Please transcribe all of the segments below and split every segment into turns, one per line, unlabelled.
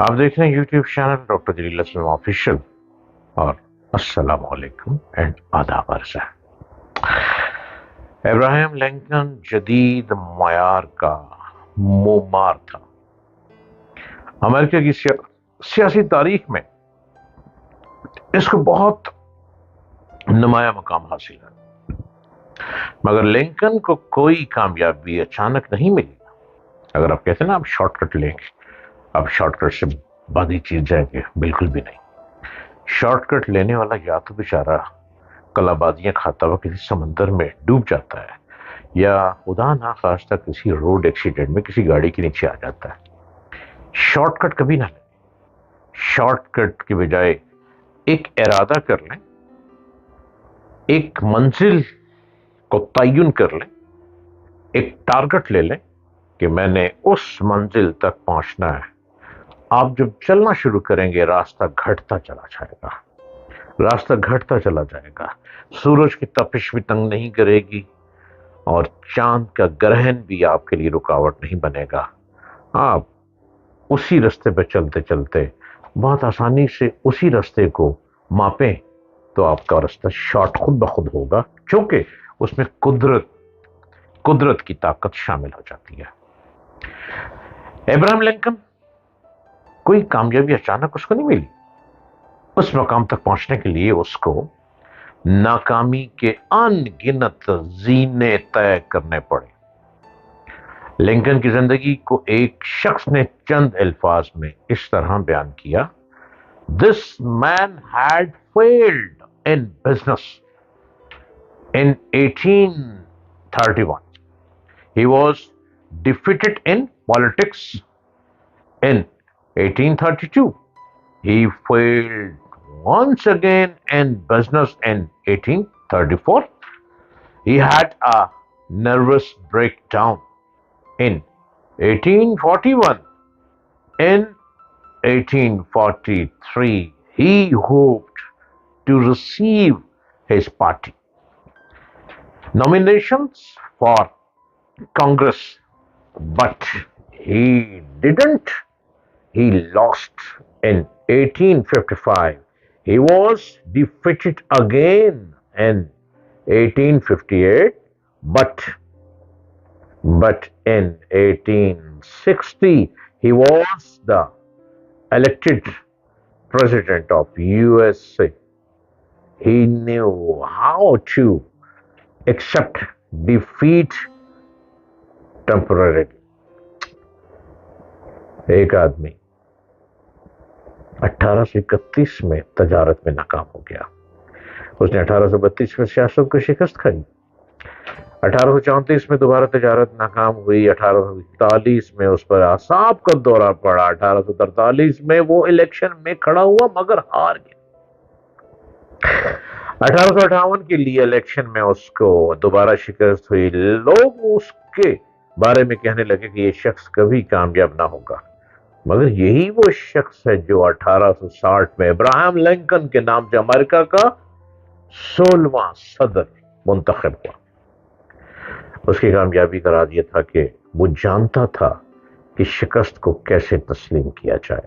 آپ دیکھ رہے ہیں یوٹیوب چینل ڈاکٹر جلیل اسلم آفیشیل اور السلام علیکم اینڈ آداب عرض ہے۔ ابراہیم لنکن جدید معیار کا معمار تھا۔ امریکہ کی سیاسی تاریخ میں اس کو بہت نمایاں مقام حاصل ہے، مگر لنکن کو کوئی کامیابی اچانک نہیں ملی۔ اگر آپ کہتے ہیں نا آپ شارٹ کٹ لیں گے، آپ شارٹ کٹ سے باقی چیز جائیں گے، بالکل بھی نہیں۔ شارٹ کٹ لینے والا یا تو بیچارہ کلابادیاں کھاتا ہوا کسی سمندر میں ڈوب جاتا ہے، یا خدا ناخواستہ کسی روڈ ایکسیڈنٹ میں کسی گاڑی کے نیچے آ جاتا ہے۔ شارٹ کٹ کبھی نہ لیں۔ شارٹ کٹ کے بجائے ایک ارادہ کر لیں، ایک منزل کو تعین کر لیں، ایک ٹارگٹ لے لیں کہ میں نے اس منزل تک پہنچنا ہے۔ آپ جب چلنا شروع کریں گے راستہ گھٹتا چلا جائے گا، راستہ گھٹتا چلا جائے گا، سورج کی تپش بھی تنگ نہیں کرے گی اور چاند کا گرہن بھی آپ کے لیے رکاوٹ نہیں بنے گا۔ آپ اسی راستے پہ چلتے چلتے بہت آسانی سے اسی راستے کو ماپیں تو آپ کا راستہ شارٹ خود بخود ہوگا، چونکہ اس میں قدرت کی طاقت شامل ہو جاتی ہے۔ ابراہیم لنکن کوئی کامیابی اچانک اس کو نہیں ملی۔ اس مقام تک پہنچنے کے لیے اس کو ناکامی کے ان گنت زینے طے کرنے پڑے۔ لنکن کی زندگی کو ایک شخص نے چند الفاظ میں اس طرح بیان کیا: This man had failed in business in 1831. He was defeated in politics in 1832. He failed once again in business in 1834. He had a nervous breakdown in 1841. In 1843, he hoped to receive his party nominations for Congress, but he didn't. He lost in 1855. He was defeated again in 1858, but in 1860 he was the elected president of USA. He knew how to accept defeat temporarily. ایک آدمی 1831 میں تجارت میں ناکام ہو گیا۔ اس نے 1832 میں سیاست کو شکست کھائی، 1834 میں دوبارہ تجارت ناکام ہوئی، 1841 میں اس پر اعصاب کا دورہ پڑا، 1843 میں وہ الیکشن میں کھڑا ہوا مگر ہار گیا۔ 1858 کے لیے الیکشن میں اس کو دوبارہ شکست ہوئی۔ لوگ اس کے بارے میں کہنے لگے کہ یہ شخص کبھی کامیاب نہ ہوگا، مگر یہی وہ شخص ہے جو 1860 میں ابراہیم لنکن کے نام سے امریکہ کا 16واں صدر منتخب ہوا۔ اس کی کامیابی کا راز یہ تھا کہ وہ جانتا تھا کہ شکست کو کیسے تسلیم کیا جائے،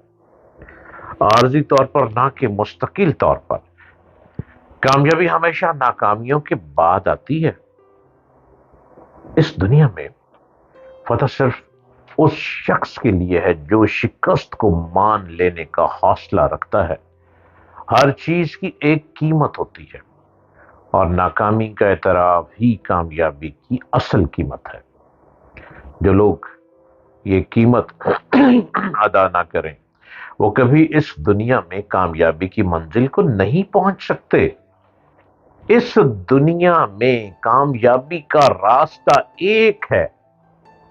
عارضی طور پر نہ کہ مستقل طور پر۔ کامیابی ہمیشہ ناکامیوں کے بعد آتی ہے۔ اس دنیا میں فتح صرف اس شخص کے لیے ہے جو شکست کو مان لینے کا حوصلہ رکھتا ہے۔ ہر چیز کی ایک قیمت ہوتی ہے اور ناکامی کا اعتراف ہی کامیابی کی اصل قیمت ہے۔ جو لوگ یہ قیمت ادا نہ کریں وہ کبھی اس دنیا میں کامیابی کی منزل کو نہیں پہنچ سکتے۔ اس دنیا میں کامیابی کا راستہ ایک ہے،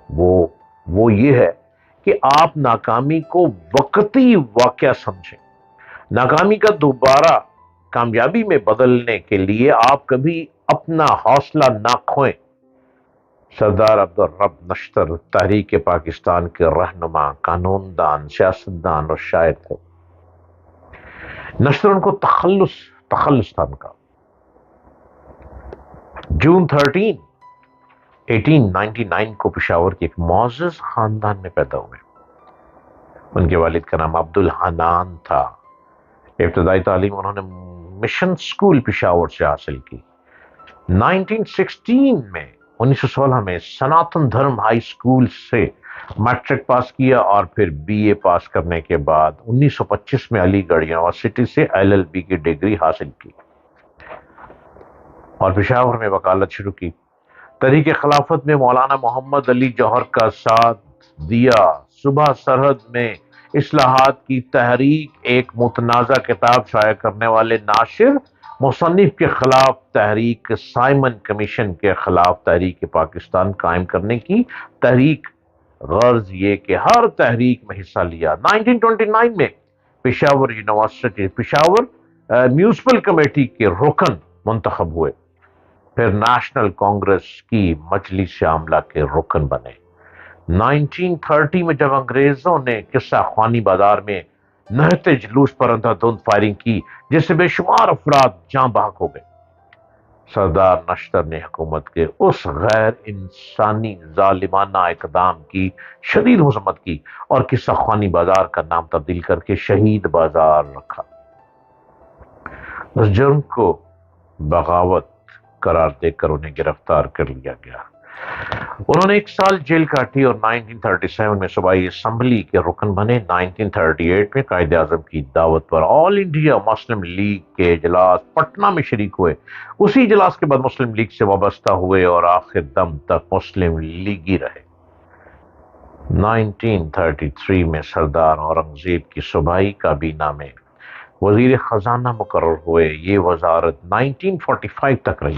وہ یہ ہے کہ آپ ناکامی کو وقتی واقعہ سمجھیں۔ ناکامی کا دوبارہ کامیابی میں بدلنے کے لیے آپ کبھی اپنا حوصلہ نہ کھوئیں۔ سردار عبدالرب نشتر تحریک پاکستان کے رہنما، قانون دان، سیاستدان اور شاعر تھے۔ نشتر ان کو تخلص تھا ان کا۔ جون 13 1899 کو پشاور کے ایک معزز خاندان میں پیدا ہوئے۔ ان کے والد کا نام عبدالحنان تھا۔ ابتدائی تعلیم انہوں نے مشن اسکول پشاور سے حاصل کی۔ 1916 میں سناتن دھرم ہائی اسکول سے میٹرک پاس کیا اور پھر بی اے پاس کرنے کے بعد 1925 میں علی گڑھ یونیورسٹی سے LLB کی ڈگری حاصل کی اور پشاور میں وکالت شروع کی۔ تحریک خلافت میں مولانا محمد علی جوہر کا ساتھ دیا۔ صوبہ سرحد میں اصلاحات کی تحریک، ایک متنازع کتاب شائع کرنے والے ناشر، مصنف کے خلاف تحریک، سائمن کمیشن کے خلاف تحریک پاکستان قائم کرنے کی تحریک، غرض یہ کہ ہر تحریک میں حصہ لیا۔ 1929 میں Peshawar university Peshawar municipal committee کے رکن منتخب ہوئے، پھر نیشنل کانگریس کی مجلس عاملہ کے رکن بنے۔ 1930 میں جب انگریزوں نے قصہ خوانی بازار میں نہتے جلوس پر اندھادھند فائرنگ کی جس سے بے شمار افراد جاں بحق ہو گئے، سردار نشتر نے حکومت کے اس غیر انسانی ظالمانہ اقدام کی شدید مذمت کی اور قصہ خوانی بازار کا نام تبدیل کر کے شہید بازار رکھا۔ اس جرم کو بغاوت قرار دے کر انہیں گرفتار کر لیا گیا۔ انہوں نے 1 سال جیل کاٹی اور 1937 میں صوبائی اسمبلی کے رکن بنے۔ 1938 میں قائد اعظم کی دعوت پر آل انڈیا مسلم لیگ کے اجلاس پٹنہ میں شریک ہوئے۔ اسی اجلاس کے بعد مسلم لیگ سے وابستہ ہوئے اور آخر دم تک مسلم لیگی رہے۔ 1933 میں سردار اورنگزیب کی صوبائی کابینہ میں وزیر خزانہ مقرر ہوئے۔ یہ وزارت 1945 تک رہی۔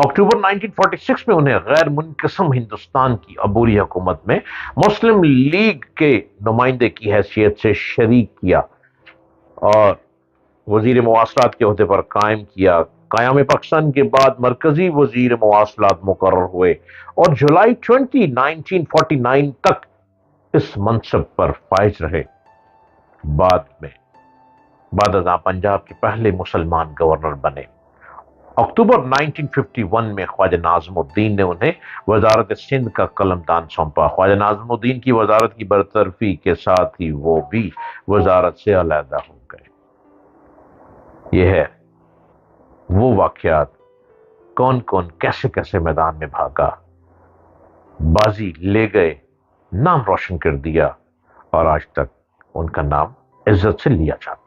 اکتوبر 1946 میں انہیں غیر منقسم ہندوستان کی عبوری حکومت میں مسلم لیگ کے نمائندے کی حیثیت سے شریک کیا اور وزیر مواصلات کے عہدے پر قائم کیا۔ قیام پاکستان کے بعد مرکزی وزیر مواصلات مقرر ہوئے اور جولائی 20 1949 تک اس منصب پر فائز رہے۔ بعد ازاں پنجاب کے پہلے مسلمان گورنر بنے۔ اکتوبر 1951 میں خواجہ ناظم الدین نے انہیں وزارت سندھ کا قلمدان سونپا۔ خواجہ ناظم الدین کی وزارت کی برطرفی کے ساتھ ہی وہ بھی وزارت سے علیحدہ ہو گئے۔ یہ ہے وہ واقعات، کون کون کیسے کیسے میدان میں بھاگا، بازی لے گئے، نام روشن کر دیا اور آج تک ان کا نام عزت سے لیا جاتا ہے۔